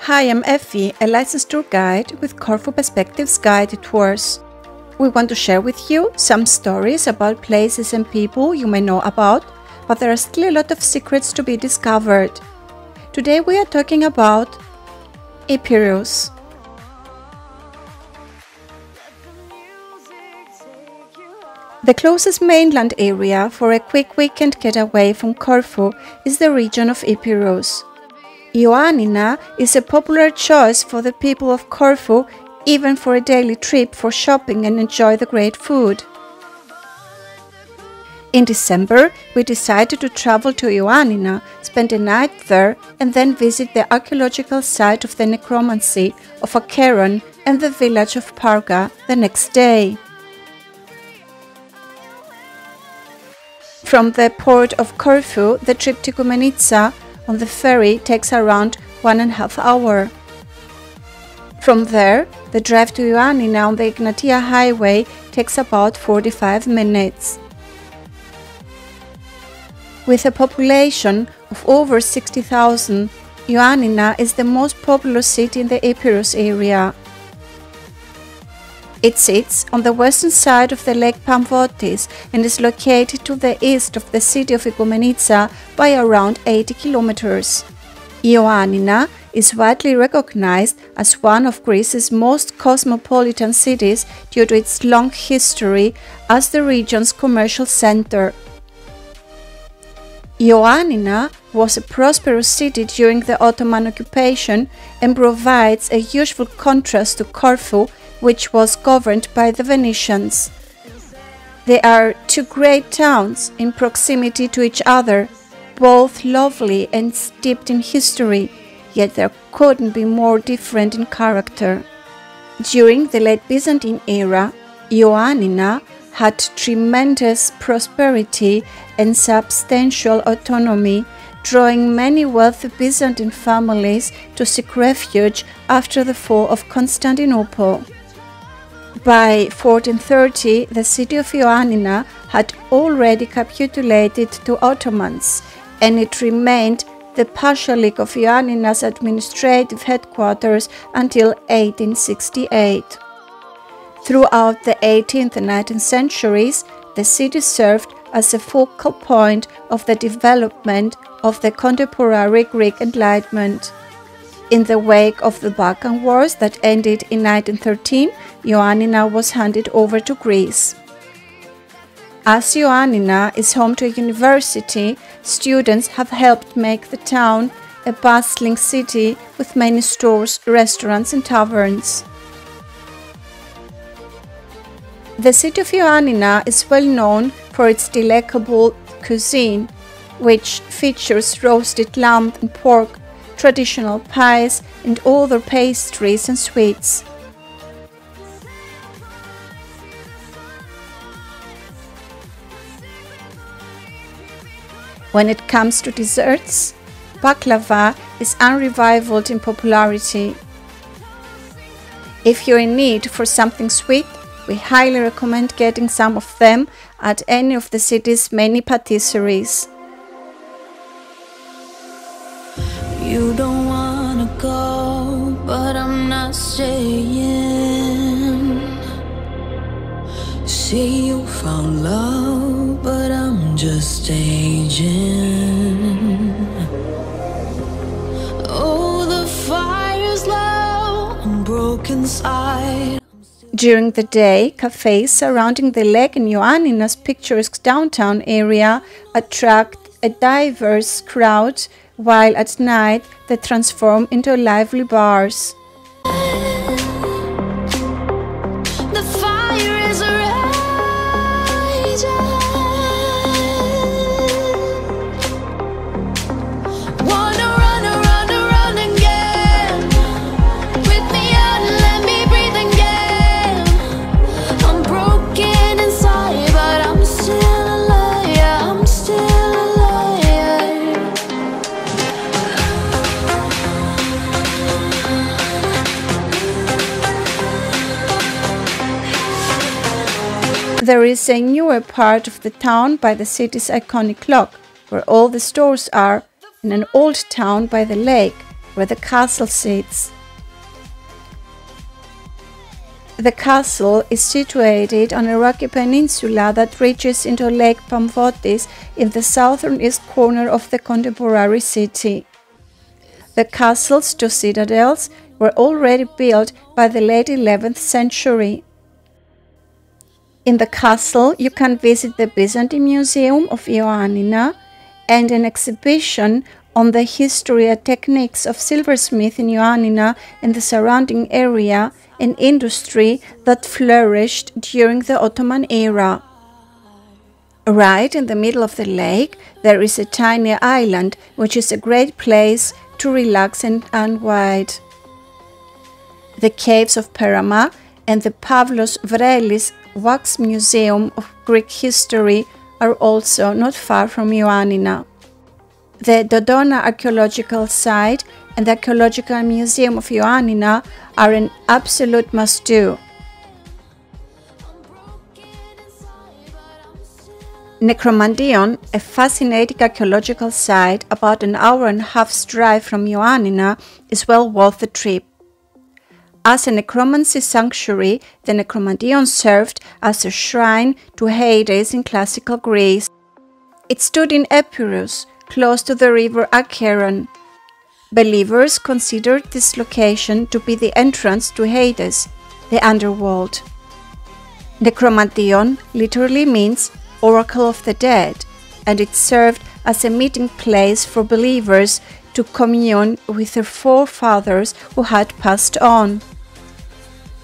Hi, I'm Effie, a licensed tour guide with Corfu Perspectives Guided Tours. We want to share with you some stories about places and people you may know about, but there are still a lot of secrets to be discovered. Today we are talking about Epirus. The closest mainland area for a quick weekend getaway from Corfu is the region of Epirus. Ioannina is a popular choice for the people of Corfu, even for a daily trip for shopping and enjoy the great food. In December, we decided to travel to Ioannina, spend a night there, and then visit the archeological site of the Necromancy of Acheron and the village of Parga the next day. From the port of Corfu, the trip to Ioannina on the ferry takes around 1.5 hours. From there, the drive to Ioannina on the Ignatia highway takes about 45 minutes. With a population of over 60,000, Ioannina is the most populous city in the Epirus area. It sits on the western side of the Lake Pamvotis and is located to the east of the city of Ioannina by around 80 kilometers. Ioannina is widely recognized as one of Greece's most cosmopolitan cities due to its long history as the region's commercial center. Ioannina was a prosperous city during the Ottoman occupation and provides a useful contrast to Corfu, which was governed by the Venetians. They are two great towns in proximity to each other, both lovely and steeped in history, yet they couldn't be more different in character. During the late Byzantine era, Ioannina had tremendous prosperity and substantial autonomy, drawing many wealthy Byzantine families to seek refuge after the fall of Constantinople. By 1430, the city of Ioannina had already capitulated to Ottomans, and it remained the Pashalik of Ioannina's administrative headquarters until 1868. Throughout the 18th and 19th centuries, the city served as a focal point of the development of the contemporary Greek Enlightenment. In the wake of the Balkan Wars that ended in 1913, Ioannina was handed over to Greece. As Ioannina is home to a university, students have helped make the town a bustling city with many stores, restaurants and taverns. The city of Ioannina is well known for its delectable cuisine, which features roasted lamb and pork, traditional pies and other pastries and sweets. When it comes to desserts, baklava is unrivaled in popularity. If you're in need for something sweet, we highly recommend getting some of them at any of the city's many patisseries. You don't wanna go, but I'm not staying. See, you found love, but I'm just staging. Oh, the fire's low, I'm broken inside. During the day, cafes surrounding the lake in Ioannina's picturesque downtown area attract a diverse crowd, while at night they transform into lively bars. The fire is raging. Wanna run again. With me out and let me breathe again. I'm broken inside, but I'm still alive. Yeah, I'm still alive. There is a newer part of the town by the city's iconic clock, where all the stores are, and an old town by the lake, where the castle sits. The castle is situated on a rocky peninsula that reaches into Lake Pamphottis in the southern east corner of the contemporary city. The castle's two citadels were already built by the late 11th century. In the castle, you can visit the Byzantine Museum of Ioannina and an exhibition on the history and techniques of silversmith in Ioannina and the surrounding area, an industry that flourished during the Ottoman era. Right in the middle of the lake, there is a tiny island, which is a great place to relax and unwind. The caves of Perama and the Pavlos Vrelis Wax Museum of Greek History are also not far from Ioannina. The Dodona archaeological site and the Archaeological Museum of Ioannina are an absolute must-do. Necromantion, a fascinating archaeological site about an hour and a half's drive from Ioannina, is well worth the trip. As a necromancy sanctuary, the Necromantion served as a shrine to Hades in classical Greece. It stood in Epirus, close to the river Acheron. Believers considered this location to be the entrance to Hades, the underworld. Necromantion literally means Oracle of the Dead, and it served as a meeting place for believers to commune with their forefathers who had passed on.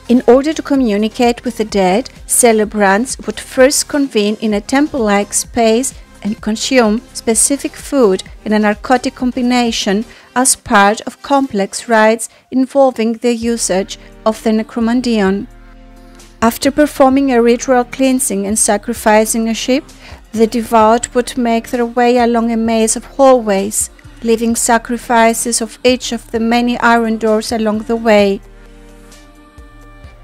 In order to communicate with the dead, celebrants would first convene in a temple-like space and consume specific food in a narcotic combination as part of complex rites involving the usage of the necromantion. After performing a ritual cleansing and sacrificing a sheep, the devout would make their way along a maze of hallways, leaving sacrifices of each of the many iron doors along the way.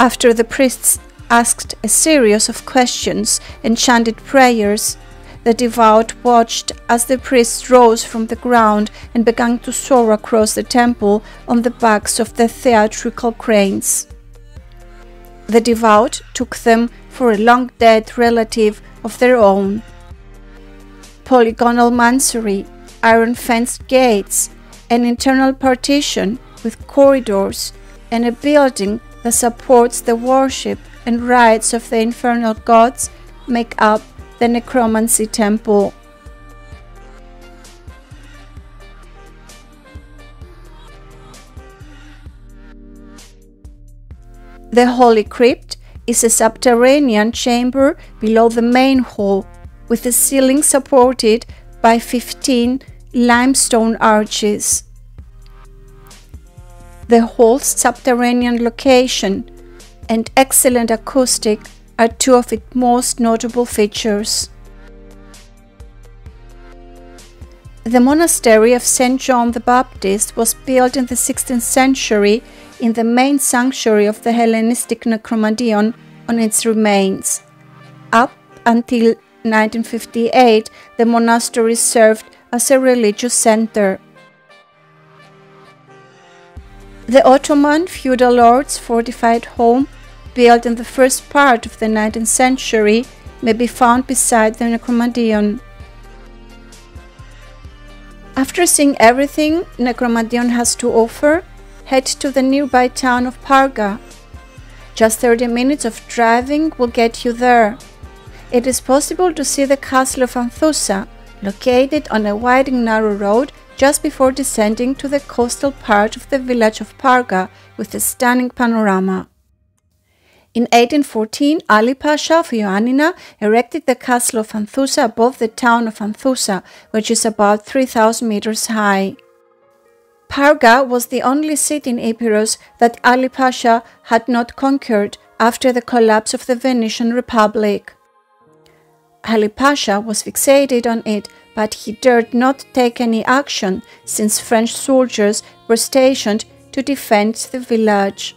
After the priests asked a series of questions and chanted prayers, the devout watched as the priests rose from the ground and began to soar across the temple on the backs of the theatrical cranes. The devout took them for a long-dead relative of their own. Polygonal mansory, iron-fenced gates, an internal partition with corridors, and a building that supports the worship and rites of the infernal gods make up the necromancy temple. The Holy Crypt is a subterranean chamber below the main hall, with the ceiling supported by 15 limestone arches. The hall's subterranean location and excellent acoustic are two of its most notable features. The monastery of St. John the Baptist was built in the 16th century in the main sanctuary of the Hellenistic Necromantion on its remains. Up until 1958, the monastery served as a religious center. The Ottoman feudal lords' fortified home, built in the first part of the 19th century, may be found beside the Necromantion. After seeing everything Necromantion has to offer, head to the nearby town of Parga. Just 30 minutes of driving will get you there. It is possible to see the castle of Anthusa, located on a wide and narrow road just before descending to the coastal part of the village of Parga with a stunning panorama. In 1814, Ali Pasha of Ioannina erected the castle of Anthusa above the town of Anthusa, which is about 3,000 meters high. Parga was the only city in Epirus that Ali Pasha had not conquered after the collapse of the Venetian Republic. Ali Pasha was fixated on it, but he dared not take any action since French soldiers were stationed to defend the village.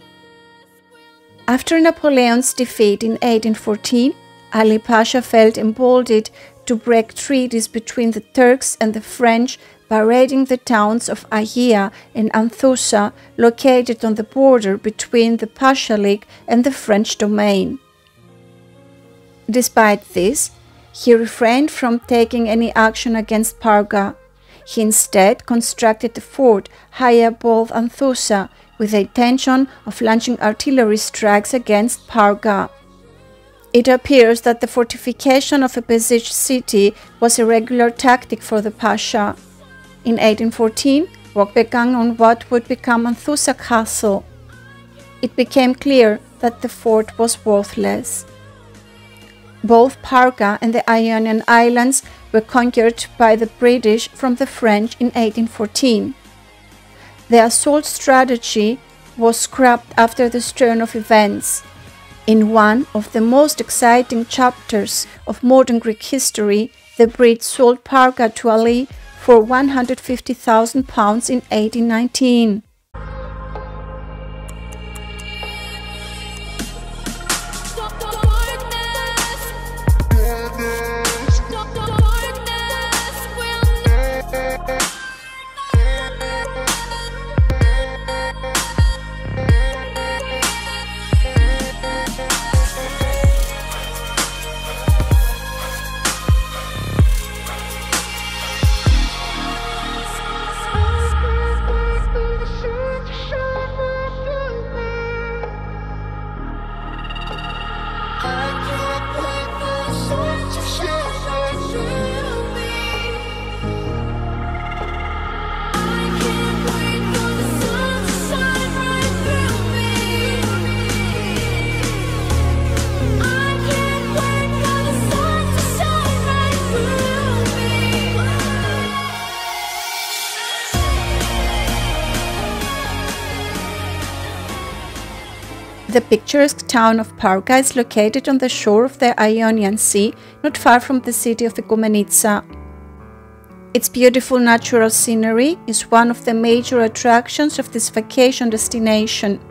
After Napoleon's defeat in 1814, Ali Pasha felt emboldened to break treaties between the Turks and the French by raiding the towns of Agia and Anthusa, located on the border between the Pashalik and the French domain. Despite this, he refrained from taking any action against Parga. He instead constructed a fort high above Anthusa with the intention of launching artillery strikes against Parga. It appears that the fortification of a besieged city was a regular tactic for the Pasha. In 1814, work began on what would become Anthusa Castle. It became clear that the fort was worthless. Both Parga and the Ionian Islands were conquered by the British from the French in 1814. The assault strategy was scrapped after this turn of events. In one of the most exciting chapters of modern Greek history, the Brits sold Parga to Ali for £150,000 in 1819. The picturesque town of Parga is located on the shore of the Ionian Sea, not far from the city of Igoumenitsa. Its beautiful natural scenery is one of the major attractions of this vacation destination.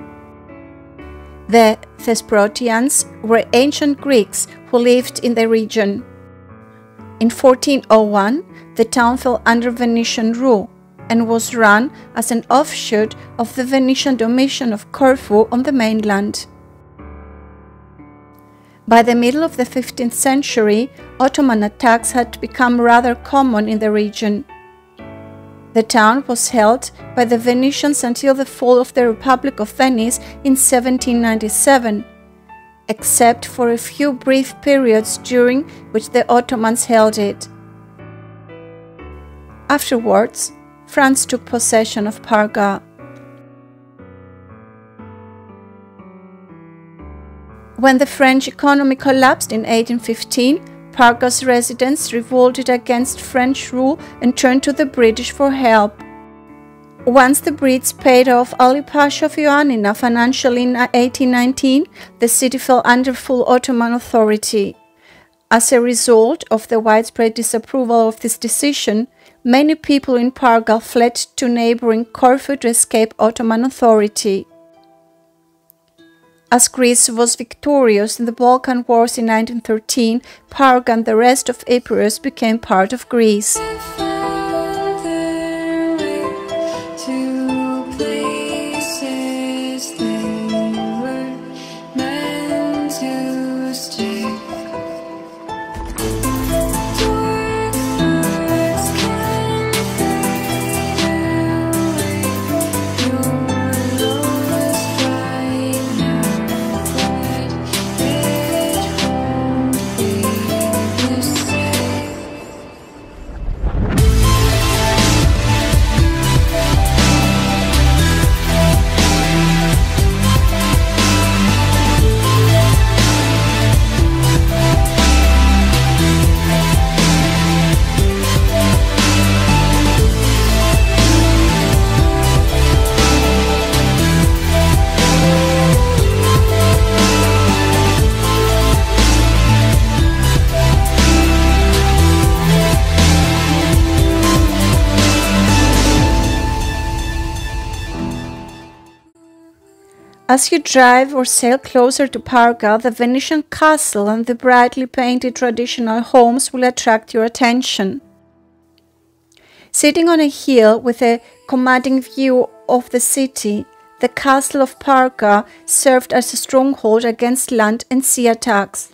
The Thesprotians were ancient Greeks who lived in the region. In 1401, the town fell under Venetian rule and was run as an offshoot of the Venetian Domitian of Corfu on the mainland. By the middle of the 15th century, Ottoman attacks had become rather common in the region. The town was held by the Venetians until the fall of the Republic of Venice in 1797, except for a few brief periods during which the Ottomans held it. Afterwards, France took possession of Parga. When the French economy collapsed in 1815, Parga's residents revolted against French rule and turned to the British for help. Once the Brits paid off Ali Pasha of Ioannina financially in 1819, the city fell under full Ottoman authority. As a result of the widespread disapproval of this decision, many people in Parga fled to neighboring Corfu to escape Ottoman authority. As Greece was victorious in the Balkan Wars in 1913, Parga and the rest of Epirus became part of Greece. As you drive or sail closer to Parga, the Venetian castle and the brightly painted traditional homes will attract your attention. Sitting on a hill with a commanding view of the city, the castle of Parga served as a stronghold against land and sea attacks.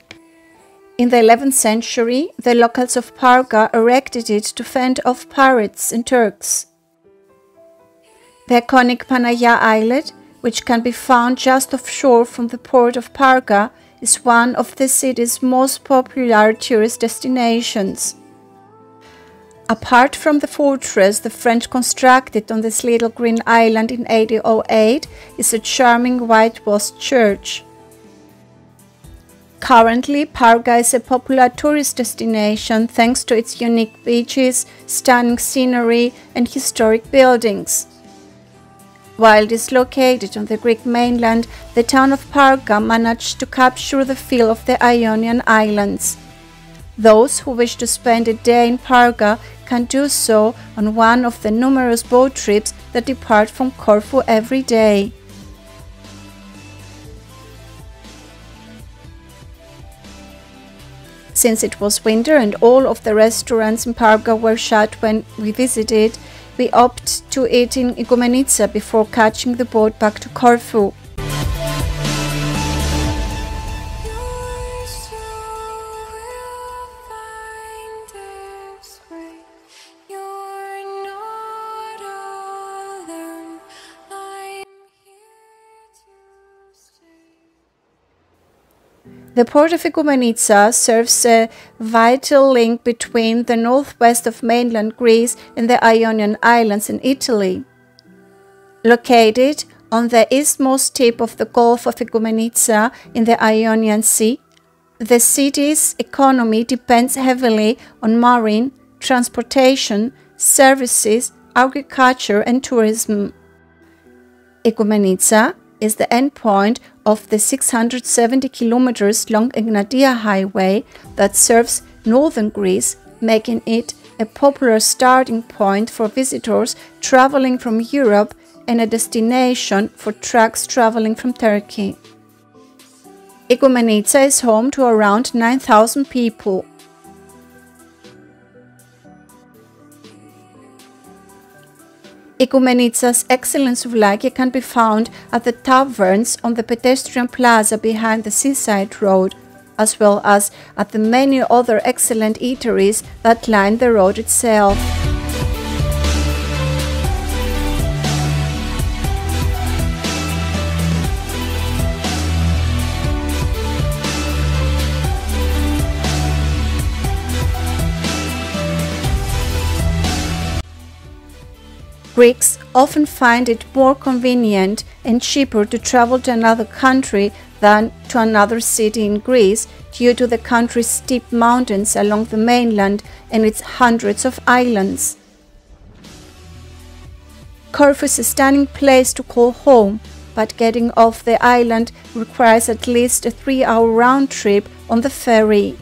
In the 11th century, the locals of Parga erected it to fend off pirates and Turks. The iconic Panaya Islet, which can be found just offshore from the port of Parga, is one of the city's most popular tourist destinations. Apart from the fortress the French constructed on this little green island in 1808 is a charming whitewashed church. Currently, Parga is a popular tourist destination thanks to its unique beaches, stunning scenery and historic buildings. While dislocated on the Greek mainland, the town of Parga managed to capture the feel of the Ionian Islands. Those who wish to spend a day in Parga can do so on one of the numerous boat trips that depart from Corfu every day. Since it was winter and all of the restaurants in Parga were shut when we visited, we opted to eat in Ikomenitsa before catching the boat back to Corfu. The port of Ikomenitsa serves a vital link between the northwest of mainland Greece and the Ionian Islands in Italy. Located on the eastmost tip of the Gulf of Ikomenitsa in the Ionian Sea, the city's economy depends heavily on marine, transportation, services, agriculture and tourism. Ikomenitsa is the endpoint of the 670 kilometers long Egnatia highway that serves northern Greece, making it a popular starting point for visitors traveling from Europe and a destination for trucks traveling from Turkey. Ikomenitsa is home to around 9,000 people. Ikomenitsa's excellent souvlaki can be found at the taverns on the pedestrian plaza behind the seaside road, as well as at the many other excellent eateries that line the road itself. Greeks often find it more convenient and cheaper to travel to another country than to another city in Greece due to the country's steep mountains along the mainland and its hundreds of islands. Corfu is a stunning place to call home, but getting off the island requires at least a 3-hour round trip on the ferry.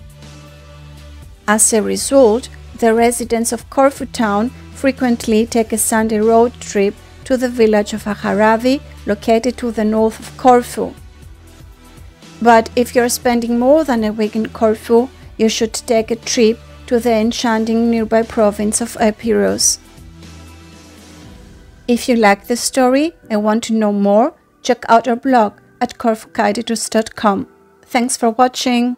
As a result, the residents of Corfu town frequently take a Sunday road trip to the village of Acharavi, located to the north of Corfu. But if you're spending more than a week in Corfu, you should take a trip to the enchanting nearby province of Epirus. If you like this story and want to know more, check out our blog at corfucaeditors.com. Thanks for watching!